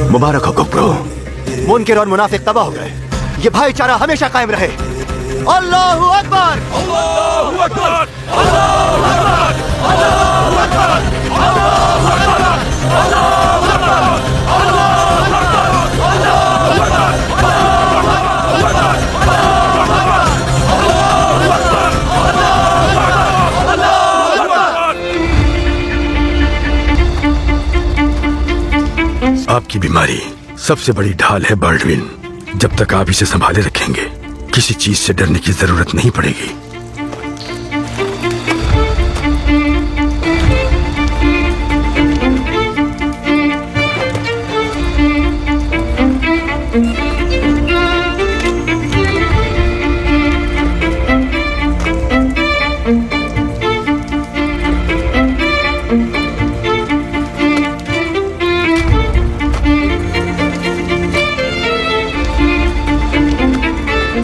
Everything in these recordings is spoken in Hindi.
मुबारक हो कुप्रो, मुनकिर और मुनाफिक तबाह हो गए। ये भाईचारा हमेशा कायम रहे। अल्लाहु अकबर, अल्लाहु अकबर, अल्लाहु अकबर, अल्लाहु अकबर, अल्लाहु अकबर, अल्लाहु अकबर, अल्लाहु अकबर। आपकी बीमारी सबसे बड़ी ढाल है बाल्डविन। जब तक आप इसे संभाले रखेंगे, किसी चीज से डरने की जरूरत नहीं पड़ेगी।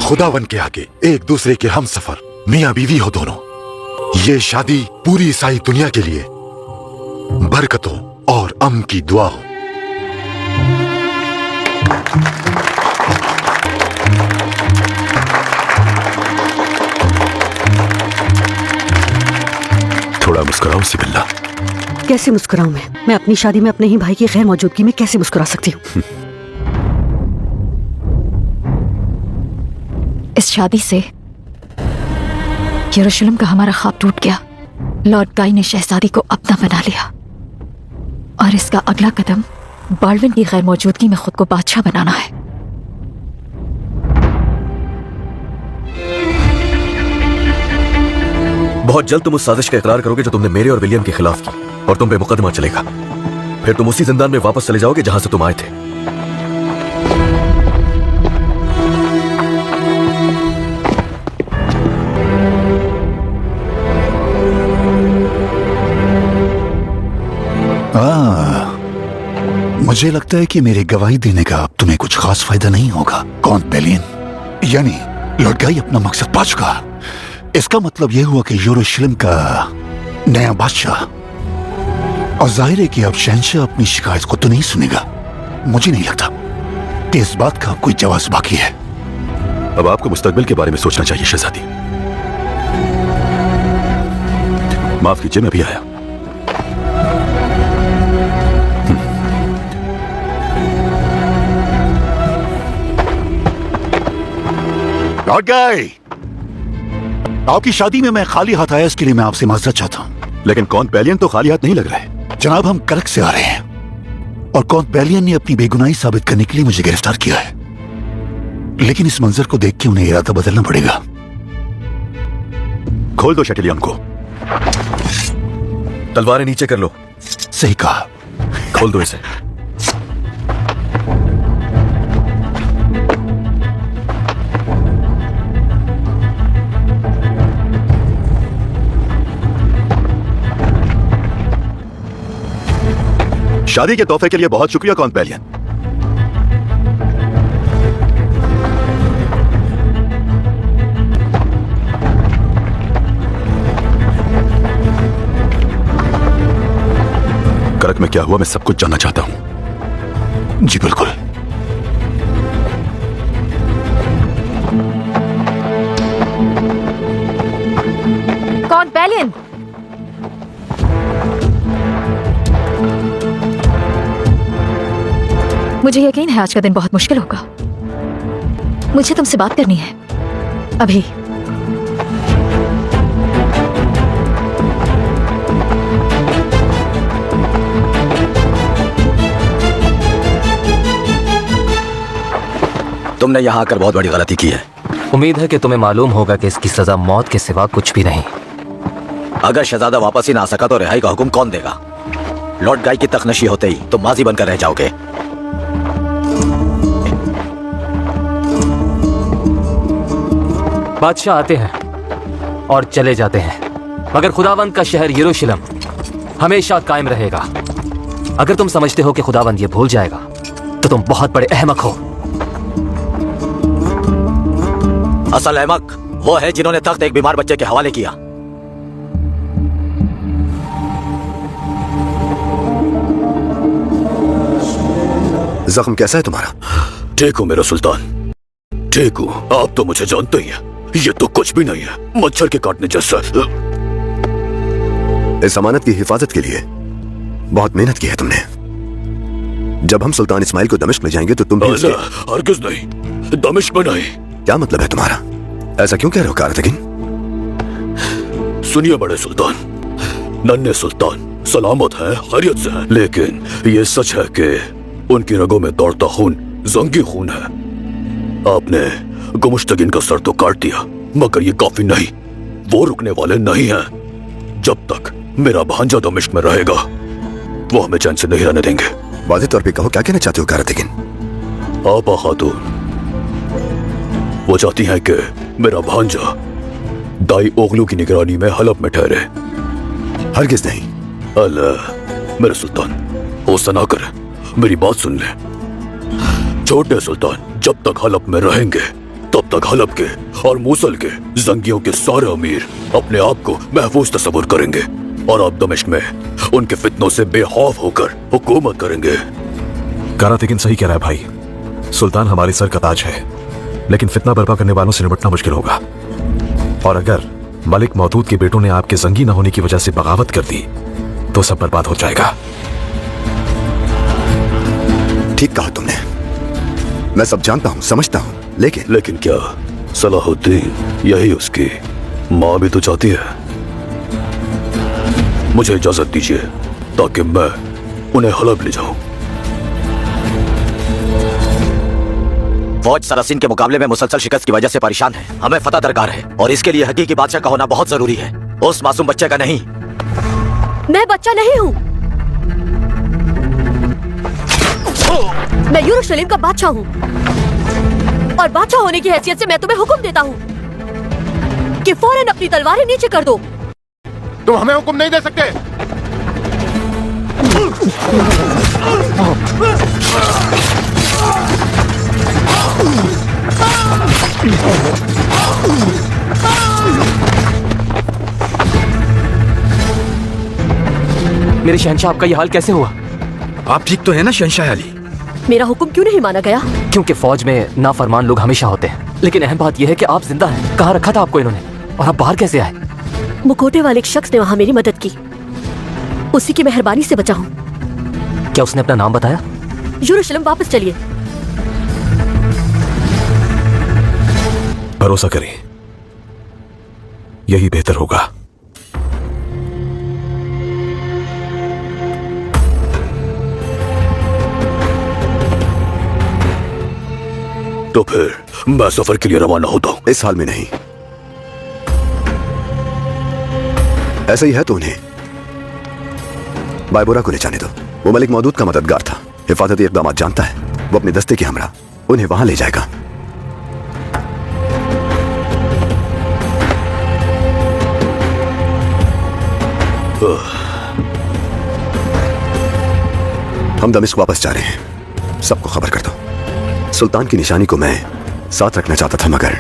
खुदावन के आगे एक दूसरे के हम सफर मियां बीवी हो दोनों। ये शादी पूरी ईसाई दुनिया के लिए बरकतों और अमन की दुआ हो। थोड़ा मुस्कुराओ सिबिल्ला। कैसे मुस्कुराऊं मैं अपनी शादी में अपने ही भाई की गैर मौजूदगी में कैसे मुस्कुरा सकती हूँ? इस शादी से यरूशलेम का हमारा ख्वाब टूट गया। लॉर्ड गाई ने शहजादी को अपना बना लिया और इसका अगला कदम बाल्डविन की गैर मौजूदगी में खुद को बादशाह बनाना है। बहुत जल्द तुम उस साजिश का इकरार करोगे जो तुमने मेरे और विलियम के खिलाफ की, और तुम पे मुकदमा चलेगा। फिर तुम उसी जिंदान में वापस चले जाओगे जहां से तुम आए थे। मुझे लगता है कि मेरी गवाही देने का अब तुम्हें कुछ खास फायदा नहीं होगा। कौंट बेलियन यानी लॉर्ड गाई अपना मकसद पा चुका। इसका मतलब यह हुआ कि यरूशलेम का नया बादशाह, और जाहिर है कि अब शहंशाह अपनी शिकायत को तो नहीं सुनेगा। मुझे नहीं लगता कि इस बात का कोई जवाब बाकी है। अब आपको मुस्तकबिल के बारे में सोचना चाहिए शहजादी। माफ कीजिए, मैं भी आया। लॉर्ड गाई, आपकी शादी में मैं खाली हाथ आया, इसके लिए मैं आपसे माजरत चाहता हूं। लेकिन कौंट बेलियन तो खाली हाथ नहीं लग रहे। जनाब, हम करक से आ रहे हैं और कौंट बेलियन ने अपनी बेगुनाही साबित करने के लिए मुझे गिरफ्तार किया है। लेकिन इस मंजर को देख के उन्हें इरादा बदलना पड़ेगा। खोल दो शटिलियन को। तलवारें नीचे कर लो। सही कहा। खोल दो इसे। शादी के तोहफे के लिए बहुत शुक्रिया कौंट बेलियन। करक में क्या हुआ, मैं सब कुछ जानना चाहता हूं। जी बिल्कुल। कौंट बेलियन, मुझे यकीन है आज का दिन बहुत मुश्किल होगा। मुझे तुमसे बात करनी है अभी। तुमने यहाँ आकर बहुत बड़ी गलती की है। उम्मीद है कि तुम्हें मालूम होगा कि इसकी सजा मौत के सिवा कुछ भी नहीं। अगर शहजादा वापस ही ना आ सका तो रिहाई का हुक्म कौन देगा? लॉर्ड गाई की तख्तनशी होते ही तुम माजी बनकर रह जाओगे। बादशाह आते हैं और चले जाते हैं, मगर खुदावंद का शहर यरूशलेम हमेशा कायम रहेगा। अगर तुम समझते हो कि खुदावंद ये भूल जाएगा तो तुम बहुत बड़े अहमक हो। असल अहमक वो है जिन्होंने तख्त एक बीमार बच्चे के हवाले किया। जख्म कैसा है तुम्हारा? ठीक हूँ मेरा सुल्तान, ठीक हूँ। आप तो मुझे जानते ही हैं, ये तो कुछ भी नहीं है, मच्छर के काटने जैसा। इस अमानत की हिफाजत के लिए बहुत मेहनत की है तुमने। जब हम सुल्तान इस्माइल को दमिश्क ले जाएंगे तो तुम भी हरगिज़ नहीं, दमिश्क में नहीं। क्या मतलब है तुम्हारा? ऐसा क्यों कह रहे हो कारतगिन? सुनिए बड़े सुल्तान, नन्हे सुल्तान सलामत है, खैरियत से है, लेकिन ये सच है कि उनकी रगों में दौड़ता खून जंगी खून है। आपने गुमुश्तगिन का सर तो काट दिया, मगर ये काफी नहीं। वो रुकने वाले नहीं हैं। जब तक मेरा भांजा दमिश्क में रहेगा वो हमें चैन से नहीं रहने देंगे। वाज़ेह तौर पे कहो, क्या कहना चाहते हो कारतगिन? आपा खातून वो चाहती हैं कि मेरा भांजा दाई ओगलू की निगरानी में हलब में ठहरे। हरगिज़ नहीं। अल्लाह मेरे सुल्तान, गुस्सा ना कर, मेरी बात सुन ले। छोटे सुल्तान जब तक हलब में रहेंगे तब तक हलब के और मूसल के जंगियों के सारे अमीर अपने आप को महफूज तस्वुर करेंगे और आप दमिश्क में उनके फितनों से बेखौफ होकर हुकूमत करेंगे। कारतगिन सही कह रहा है भाई। सुल्तान हमारे सर का ताज है, लेकिन फितना बर्पा करने वालों से निपटना मुश्किल होगा। और अगर मलिक मौदूद के बेटों ने आपके जंगी न होने की वजह से बगावत कर दी तो सब बर्बाद हो जाएगा। ठीक कहा तुमने, मैं सब जानता हूँ, समझता हूँ, लेकिन क्या सलाहुद्दीन यही उसकी माँ भी तो चाहती है? मुझे इजाजत दीजिए ताकि मैं उन्हें हलब ले जाऊं। फौज सरासिन के मुकाबले में मुसलसल शिकस्त की वजह से परेशान है। हमें फतह दरकार है और इसके लिए हकीकी बादशाह का होना बहुत जरूरी है, उस मासूम बच्चे का नहीं। मैं बच्चा नहीं हूँ, मैं यरूशलेम का बादशाह हूँ और बादशाह होने की हैसियत से मैं तुम्हें हुक्म देता हूँ कि फौरन अपनी तलवारें नीचे कर दो। तुम हमें हुक्म नहीं दे सकते। मेरे शहंशाह, आपका ये हाल कैसे हुआ? आप ठीक तो है ना शहंशाह अली? मेरा हुक्म क्यों नहीं माना गया? क्योंकि फौज में नाफरमान लोग हमेशा होते हैं, लेकिन अहम बात यह है कि आप जिंदा हैं। कहाँ रखा था आपको इन्होंने और आप बाहर कैसे आए? मुखौटे वाले एक शख्स ने वहाँ मेरी मदद की, उसी की मेहरबानी से बचा हूँ। क्या उसने अपना नाम बताया? यरूशलेम वापस चलिए। भरोसा करें, यही बेहतर होगा। तो फिर मैं सफर के लिए रवाना होता हूँ। इस हाल में नहीं। ऐसा ही है तो उन्हें बायबोरा को ले जाने दो। वो मलिक मौदूद का मददगार था, हिफाजती इक़दाम जानता है। वो अपने दस्ते के हमरा उन्हें वहां ले जाएगा। हम दमिश्क वापस जा रहे हैं, सबको खबर कर दो। सुल्तान की निशानी को मैं साथ रखना चाहता था, मगर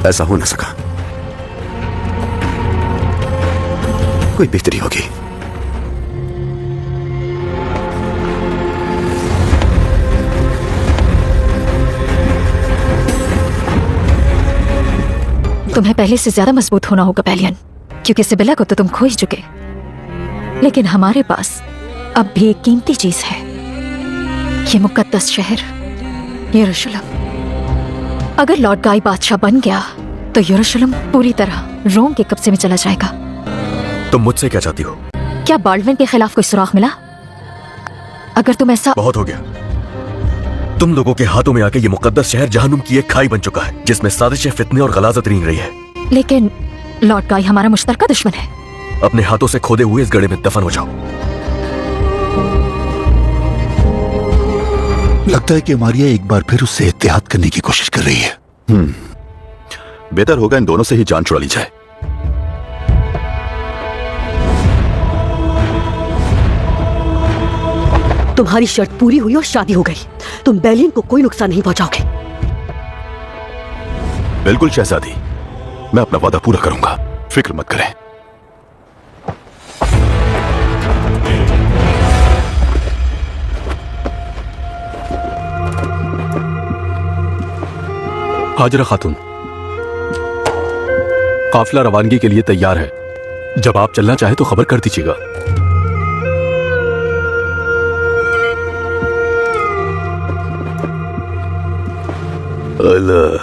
ऐसा हो न सका। कोई बेहतरी होगी। तुम्हें पहले से ज्यादा मजबूत होना होगा पैलियन, क्योंकि सिबिला को तो तुम खो ही चुके, लेकिन हमारे पास अब भी एक कीमती चीज है, ये मुकद्दस शहर यरूशलेम। अगर लॉर्ड गाई बादशाह बन गया तो यरूशलेम पूरी तरह रोम के कब्जे में चला जाएगा। तुम मुझसे क्या चाहती हो? क्या बाल्डविन के खिलाफ कोई सुराग मिला? अगर तुम ऐसा... बहुत हो गया। तुम लोगों के हाथों में आके ये मुकद्दस शहर जहन्नुम की एक खाई बन चुका है, जिसमें साजिशें, फितने और गलाजत रींग रही है। लेकिन लॉर्ड गाई हमारा मुश्तरका दुश्मन है। अपने हाथों से खोदे हुए इस गड्ढे में दफन हो जाओ। लगता है कि मारिया एक बार फिर उससे इत्तेहाद करने की कोशिश कर रही है। बेहतर होगा इन दोनों से ही जान छुड़ा ली जाए। तुम्हारी शर्त पूरी हुई और शादी हो गई। तुम बेलियन को कोई नुकसान नहीं पहुंचाओगे। बिल्कुल शहजादी, मैं अपना वादा पूरा करूंगा, फिक्र मत करें। हाजरा खातून, काफिला रवानगी के लिए तैयार है। जब आप चलना चाहे तो खबर कर दीजिएगा। अल्लाह,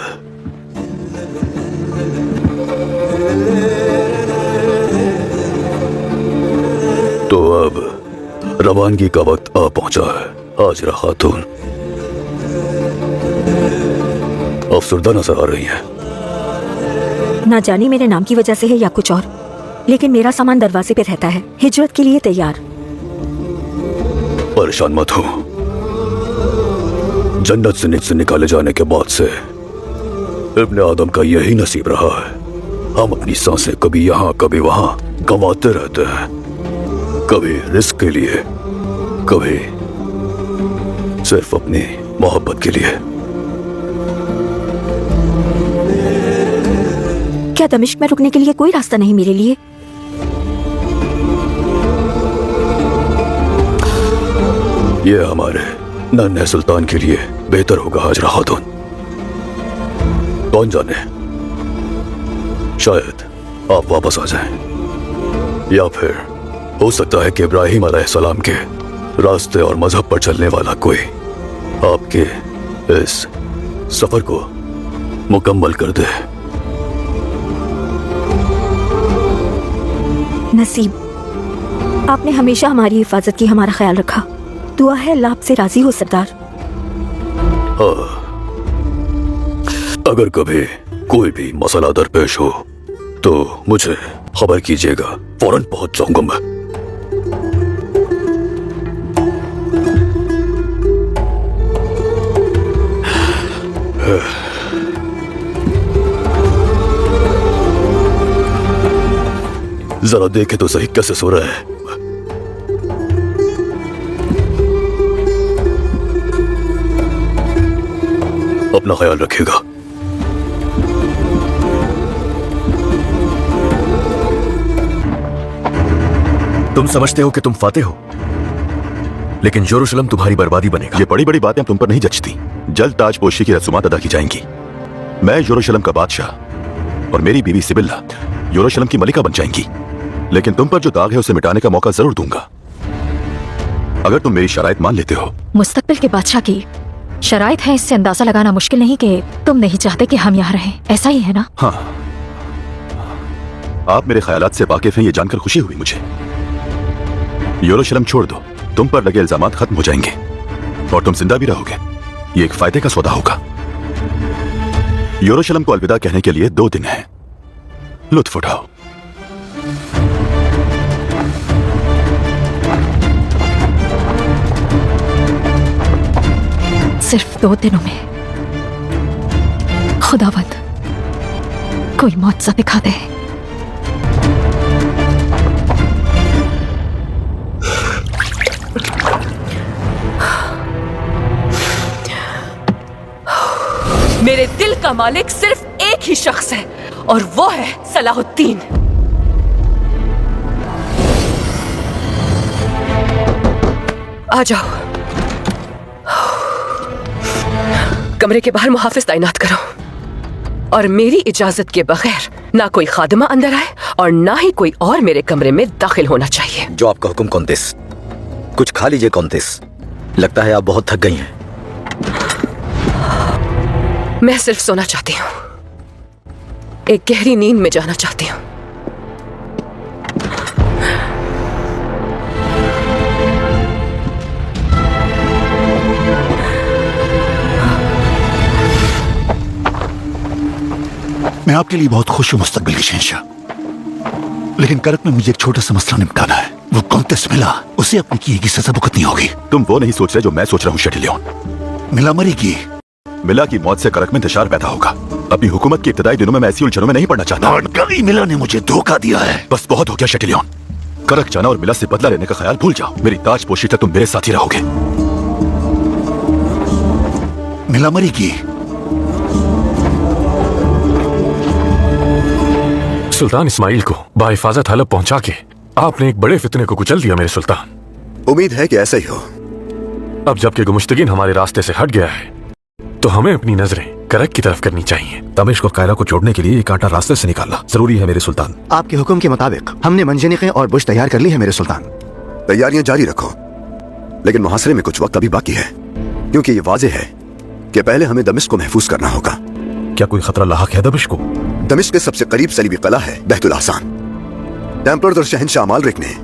तो अब रवानगी का वक्त आ पहुंचा है। हाजरा खातून अफसरदा नजर आ रही है। ना जाने मेरे नाम की वजह से है या कुछ और, लेकिन मेरा सामान दरवाजे पे रहता है, हिजरत के लिए तैयार। परेशान मत हो। जन्नत से निकाले जाने के बाद से इब्ने आदम का यही नसीब रहा है। हम अपनी सांसें कभी यहाँ कभी वहां गंवाते रहते हैं, कभी रिस्क के लिए, कभी सिर्फ अपनी मोहब्बत के लिए। क्या दमिश्क में रुकने के लिए कोई रास्ता नहीं मेरे लिए? ये हमारे नन्हे सुल्तान के लिए बेहतर होगा हाजरा खातून। कौन जाने, शायद आप वापस आ जाएं, या फिर हो सकता है कि इब्राहिम अलैहिस्सलाम के रास्ते और मजहब पर चलने वाला कोई आपके इस सफर को मुकम्मल कर दे। नसीब, आपने हमेशा हमारी हिफाजत की, हमारा ख्याल रखा। दुआ है अल्लाह आपसे राजी हो सरदार। अगर कभी कोई भी मसला दरपेश हो तो मुझे खबर कीजिएगा, फौरन पहुंच जाऊंगा मैं। जरा देखे तो सही कैसे सो रहा है। अपना ख्याल रखिएगा। तुम समझते हो कि तुम फातेह हो, लेकिन यरूशलेम तुम्हारी बर्बादी बनेगा। ये बड़ी बड़ी बातें तुम पर नहीं जचती। जल्द ताजपोशी की रस्मात अदा की जाएंगी। मैं यरूशलेम का बादशाह और मेरी बीवी सिबिल्ला यरूशलेम की मलिका बन जाएंगी, लेकिन तुम पर जो दाग है उसे मिटाने का मौका जरूर दूंगा, अगर तुम मेरी शराइत मान लेते हो। मुस्तकबिल के बादशाह की शराइत है, इससे अंदाजा लगाना मुश्किल नहीं कि तुम नहीं चाहते कि हम यहाँ रहें। ऐसा ही है ना? हाँ, आप मेरे ख्यालात से वाकिफ हैं, ये जानकर खुशी हुई मुझे। यरूशलेम छोड़ दो, तुम पर लगे इल्जामात खत्म हो जाएंगे और तुम जिंदा भी रहोगे। ये एक फायदे का सौदा होगा। यरूशलेम को अलविदा कहने के लिए 2 दिन हैं, लुत्फ उठाओ। सिर्फ 2 दिनों में खुदावंद कोई मौजज़ा दिखा दे। मेरे दिल का मालिक सिर्फ एक ही शख्स है और वो है सलाहुद्दीन। आ जाओ, कमरे के बाहर मुहाफिज तैनात करो और मेरी इजाजत के बगैर ना कोई खादिमा अंदर आए और ना ही कोई और मेरे कमरे में दाखिल होना चाहिए। जो आपका हुक्म कौंतेस। कुछ खा लीजिए कौंतेस, लगता है आप बहुत थक गई हैं। मैं सिर्फ सोना चाहती हूँ, एक गहरी नींद में जाना चाहती हूँ। मैं आपके लिए बहुत खुश हूं मुस्तकबिल की शहंशाह, लेकिन करक में मुझे एक छोटा सा मसला निपटाना है। वो कौंतेस मिला, उसे अपनी किए की सजा भुगतनी होगी। तुम वो नहीं सोच रहे जो मैं सोच रहा हूँ शेटिलियन। मिला मरेगी, मिला की मौत से करक में इंतशार पैदा होगा। अपनी हुकूमत के इब्तदाई दिनों में मैं ऐसी उलझनों में नहीं पड़ना चाहता। लॉर्ड मिला ने मुझे धोखा दिया है। बस बहुत हो गया शेटिलियन। करक जाना और मिला से बदला लेने का ख्याल भूल जाओ। मेरी ताजपोशी तक तुम मेरे साथ ही रहोगे। मिला मरेगी। सुल्तान इस्माइल को बाहिफाजत हलब पहुंचा के आपने एक बड़े फितने को कुचल दिया मेरे सुल्तान। उम्मीद है कि ऐसा ही हो। अब जबकि गुमुश्तगीन हमारे रास्ते से हट गया है तो हमें अपनी नजरें करक की तरफ करनी चाहिए। दमिश्क और कायरा को छोड़ने के लिए एक कांटा रास्ते से निकालना जरूरी है मेरे सुल्तान। आपके हुक्म के मुताबिक हमने मंजनिकें और बुश तैयार कर ली है मेरे सुल्तान। तैयारियां जारी रखो, लेकिन मुहासरे में कुछ वक्त अभी बाकी है, क्योंकि ये वाज़ेह है कि पहले हमें दमिश्क को महफूज करना होगा। क्या कोई खतरा लाहक है दमिश्क को? दमिश्क के सबसे करीब सलीबी कला है बहतुल अहसान। टेम्पलर्स और शहंशाह अमालरिक ने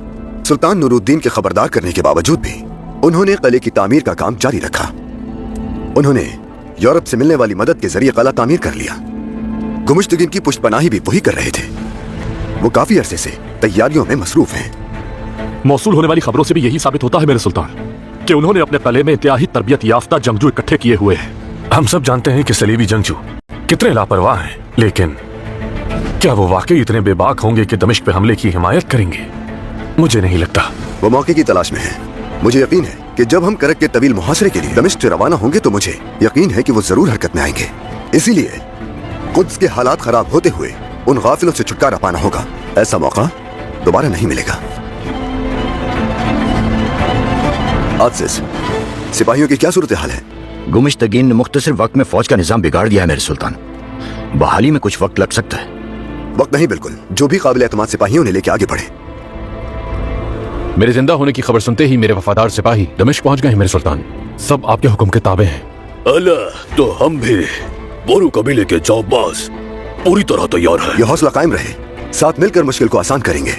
सुल्तान नूरुद्दीन के खबरदार करने के बावजूद भी उन्होंने किले की तामीर का काम जारी रखा। उन्होंने यूरोप से मिलने वाली मदद के जरिए किला तामीर कर लिया। गुमुश्तगीन की पुष्टपनाही भी वही कर रहे थे। वो काफी अरसे से तैयारियों में मसरूफ हैं। मौसूल होने वाली खबरों से भी यही साबित होता है मेरे सुल्तान कि उन्होंने अपने किले में इंतहाई तरबियत याफ्ता जंगजू इकट्ठे किए हुए हैं। हम सब जानते हैं कि सलीबी जंगजू कितने लापरवाह हैं, लेकिन क्या वो वाकई इतने बेबाक होंगे कि दमिश्क पे हमले की हिमायत करेंगे? मुझे नहीं लगता। वो मौके की तलाश में है। मुझे यकीन है कि जब हम करक के तवील मुहासरे के लिए दमिश्क से रवाना होंगे तो मुझे यकीन है कि वो जरूर हरकत में आएंगे। इसीलिए कुद्स के हालात खराब होते हुए उन गाफिलों से छुटकारा पाना होगा। ऐसा मौका दोबारा नहीं मिलेगा। आज सिपाहियों की क्या सूरत हाल है? गुमिश्तगीन ने मुख्तसर वक्त में फौज का निजाम बिगाड़ दिया है मेरे सुल्तान। बहाली में कुछ वक्त लग सकता है। वक्त नहीं, बिल्कुल। जो भी काबिल एतमाद सिपाहियों ने लेके आगे बढ़े। मेरे जिंदा होने की खबर सुनते ही मेरे वफादार सिपाही दमिश्क पहुंच गए हैं मेरे सुल्तान। सब आपके हुक्म के ताबे हैं। अल्लाह, तो हम भी बोरू कबीले के जाबाज पूरी तरह तैयार हैं। यह हौसला कायम रहे, साथ मिलकर मुश्किल को आसान करेंगे।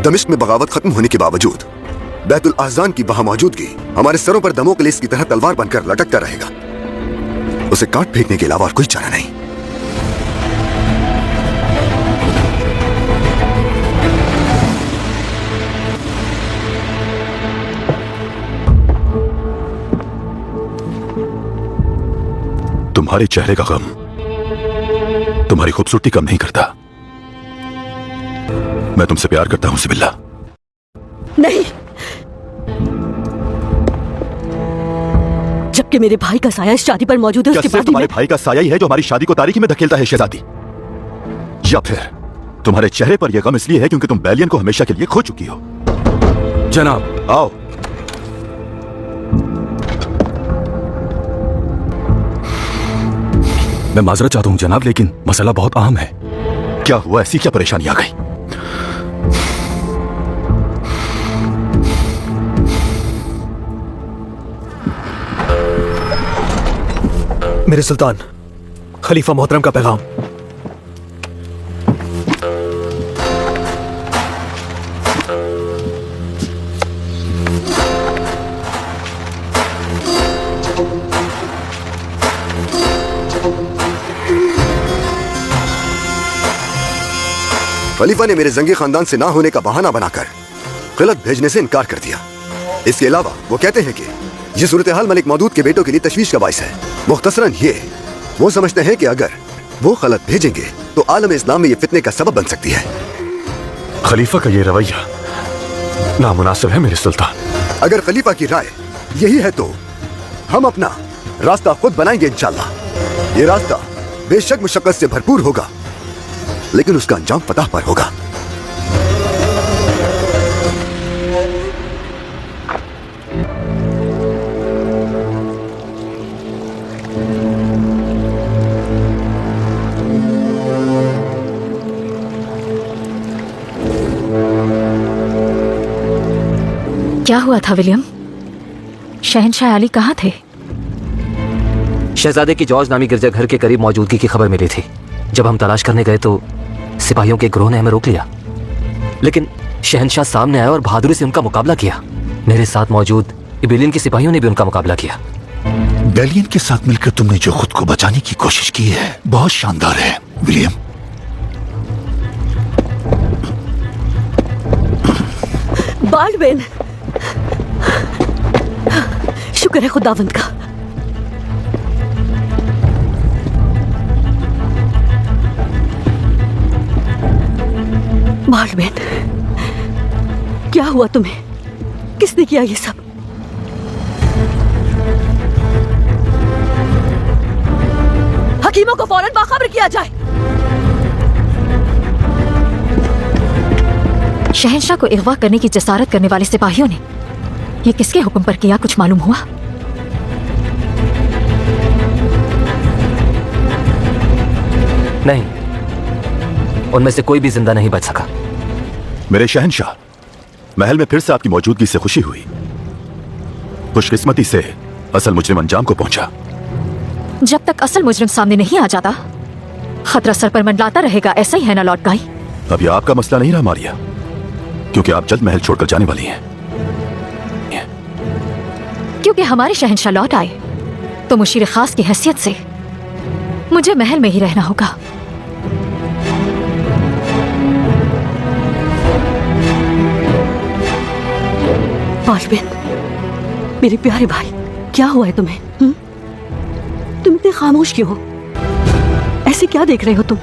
दमिश्क में बगावत खत्म होने के बावजूद बैतुल अहज़ान की वहां मौजूदगी हमारे सरों पर दमोक्लेस की तरह तलवार बनकर लटकता रहेगा। उसे काट फेंकने के अलावा और कोई चारा नहीं। तुम्हारे चेहरे का गम तुम्हारी खूबसूरती कम नहीं करता। मैं तुमसे प्यार करता हूं सिबिल्ला। नहीं, जबकि मेरे भाई का साया इस शादी पर मौजूद है। क्या सिर्फ तुम्हारे भाई का साया ही है जो हमारी शादी को तारीकी में धकेलता है शहजादी? या फिर तुम्हारे चेहरे पर यह गम इसलिए है क्योंकि तुम बैलियन को हमेशा के लिए खो चुकी हो? जनाब, आओ। मैं माजरत चाहता हूं जनाब, लेकिन मसला बहुत अहम है। क्या हुआ? ऐसी क्या परेशानी आ गई? मेरे सुल्तान, खलीफा मोहतरम का पैगाम। खलीफा ने मेरे जंगी खानदान से ना होने का बहाना बनाकर किलत भेजने से इनकार कर दिया। इसके अलावा वो कहते हैं कि ये सूरत हाल मलिक मौदूद के बेटों के लिए तशवीश का बाइस है। मुख्तसरन ये वो समझते हैं कि अगर वो खलत भेजेंगे तो आलम इस्लाम में ये फितने का सबब बन सकती है। खलीफा का ये रवैया नामुनासिब है मेरे सुल्तान। अगर खलीफा की राय यही है तो हम अपना रास्ता खुद बनाएंगे इंशाअल्लाह। ये रास्ता बेशक मुशक्कत से भरपूर होगा, लेकिन उसका अंजाम फतह पर होगा। क्या हुआ था विलियम? शहंशाह अली कहाँ थे? शहजादे की जॉर्ज नामी गिरजाघर के करीब मौजूदगी की खबर मिली थी। जब हम तलाश करने गए तो सिपाहियों के ग्रोह ने हमें रोक लिया, लेकिन शहंशाह सामने आया और बहादुरी से उनका मुकाबला किया। मेरे साथ मौजूद इबेलियन के सिपाहियों ने भी उनका मुकाबला किया। बैलियन के साथ मिलकर तुमने जो खुद को बचाने की कोशिश की है बहुत शानदार है विलियम। बाल्डविन, शुक्र है खुदावंद का। बालबेन, क्या हुआ तुम्हें? किसने किया ये सब? हकीमों को फौरन बाखबर किया जाए। शहंशाह को अगवा करने की जसारत करने वाले सिपाहियों ने ये किसके हुक्म पर किया, कुछ मालूम हुआ? नहीं, उनमें से कोई भी जिंदा नहीं बच सका। मेरे शहंशाह, महल में फिर से आपकी मौजूदगी से खुशी हुई। खुशकिस्मती से असल मुजरिम अंजाम को पहुंचा। जब तक असल मुजरिम सामने नहीं आ जाता, खतरा सर पर मंडलाता रहेगा। ऐसा ही है ना लॉर्ड गाई? अब यह आपका मसला नहीं रहा मारिया, क्योंकि आप जल्द महल छोड़कर जाने वाली हैं। क्योंकि हमारे शहंशाह लौट आए तो मुशीर खास की हैसियत से मुझे महल में ही रहना होगा। बालबेन, मेरे प्यारे भाई, क्या हुआ है तुम्हें? तुम इतने खामोश क्यों हो? ऐसे क्या देख रहे हो तुम?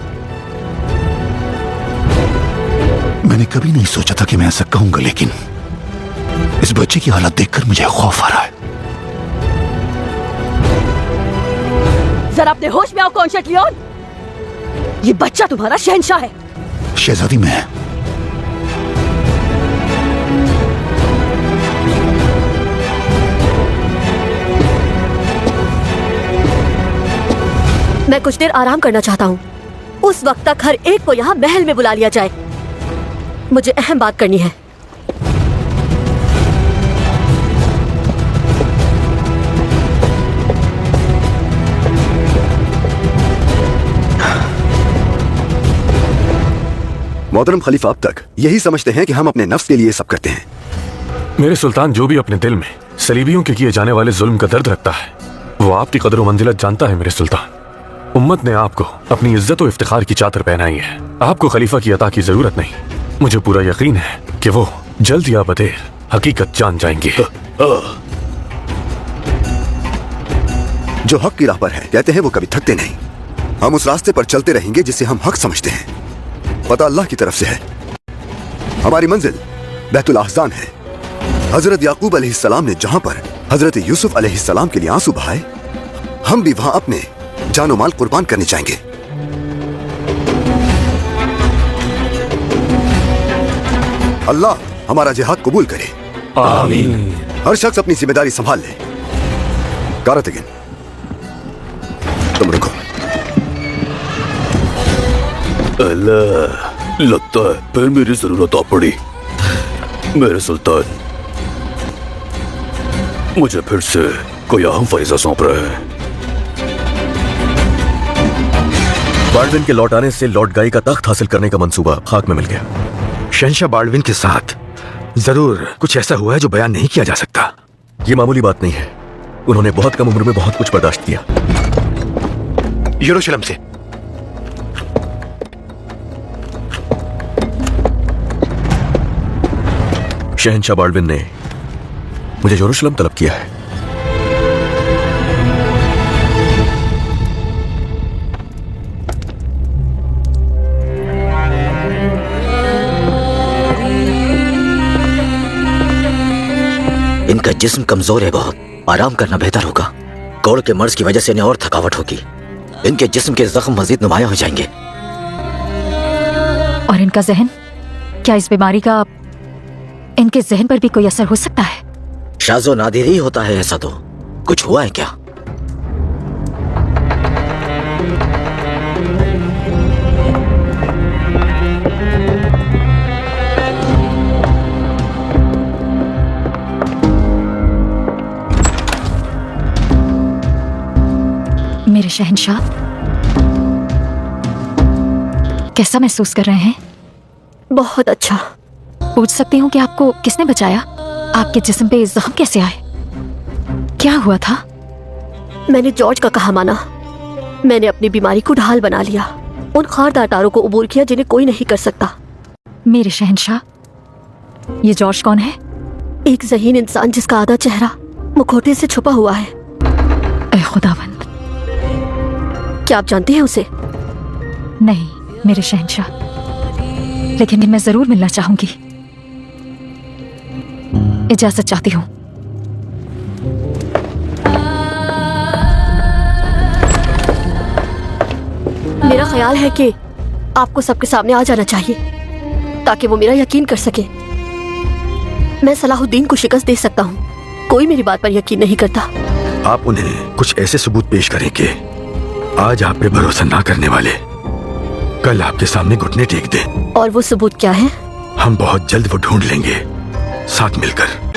मैंने कभी नहीं सोचा था कि मैं ऐसा कहूंगा, लेकिन इस बच्चे की हालत देखकर मुझे खौफ आ रहा है। जरा अपने होश में आओ कॉन्शर्ट लियोन। ये बच्चा तुम्हारा शहंशाह है। शहजादी, मैं कुछ देर आराम करना चाहता हूँ। उस वक्त तक हर एक को यहाँ महल में बुला लिया जाए। मुझे अहम बात करनी है। मोहतरम खलीफा, अब तक यही समझते हैं कि हम अपने नफ्स के लिए सब करते हैं। मेरे सुल्तान जो भी अपने दिल में सलीबियों के किए जाने वाले जुल्म का दर्द रखता है, वो आपकी कदर व मंजिलत जानता है। मेरे सुल्तान, उम्मत ने आपको अपनी इज्जत और इफ्तिखार की चादर पहनाई है। आपको खलीफा की अता की जरूरत नहीं। मुझे पूरा यकीन है कि वो जल्द या बदेर हकीकत जान जाएंगे। जो हक की राह पर है, कहते हैं वो कभी थकते नहीं। हम उस रास्ते पर चलते रहेंगे जिसे हम हक समझते हैं। पता अल्लाह की तरफ से है। हमारी मंजिल बैतुल अहज़ान है। हजरत याकूब अलैहिस्सलाम ने जहां पर हजरत यूसुफ अलैहिस्सलाम के लिए आंसू बहाए, हम भी वहां अपने जानो माल कुर्बान करने जाएंगे। अल्लाह हमारा जिहाद कबूल करे। आमीन। हर शख्स अपनी जिम्मेदारी संभाल ले। कारतगिन, तुम रुको। अल्लाह, लगता है फिर मेरी जरूरत आ पड़ी। मेरे सुल्तान, मुझे फिर से कोई अहम फरीज़ा सौंप रहे हैं। बाल्डविन के लौट आने से लॉर्ड गाई का तख्त हासिल करने का मंसूबा खाक में मिल गया। शहंशाह बाल्डविन के साथ जरूर कुछ ऐसा हुआ है जो बयान नहीं किया जा सकता। ये मामूली बात नहीं है। उन्होंने बहुत कम उम्र में बहुत कुछ बर्दाश्त किया। यरूशलेम से शहंशाह बाल्डविन ने मुझे यरूशलेम तलब किया है। इनका जिस्म कमजोर है बहुत, आराम करना बेहतर होगा। कोड़ के मर्ज की वजह से इन्हें और थकावट होगी। इनके जिस्म के जख्म मजीद नुमाया हो जाएंगे। और इनका जहन, क्या इस बीमारी का इनके जहन पर भी कोई असर हो सकता है? शाज़ो नादिर ही होता है ऐसा। तो कुछ हुआ है क्या? मेरे शहंशाह, कैसा महसूस कर रहे हैं? बहुत अच्छा। पूछ सकती हूँ कि आपको किसने बचाया? आपके जिस्म पे जख्म कैसे आए? क्या हुआ था? मैंने जॉर्ज का कहा माना। मैंने अपनी बीमारी को ढाल बना लिया। उन खारदार तारों को उबूर किया जिन्हें कोई नहीं कर सकता। मेरे शहंशाह, ये जॉर्ज कौन है? एक ज़हीन इंसान जिसका आधा चेहरा मुखौटे से छुपा हुआ है। ऐ खुदावंद, क्या आप जानते हैं उसे? नहीं मेरे शहंशाह, लेकिन मैं जरूर मिलना चाहूंगी। इजाजत चाहती हूँ। मेरा ख्याल है कि आपको सबके सामने आ जाना चाहिए ताकि वो मेरा यकीन कर सके। मैं सलाहुद्दीन को शिकस्त दे सकता हूँ। कोई मेरी बात पर यकीन नहीं करता। आप उन्हें कुछ ऐसे सबूत पेश करें कि आज आप पे भरोसा ना करने वाले कल आपके सामने घुटने टेक दें। और वो सबूत क्या है? हम बहुत जल्द वो ढूंढ लेंगे, साथ मिलकर।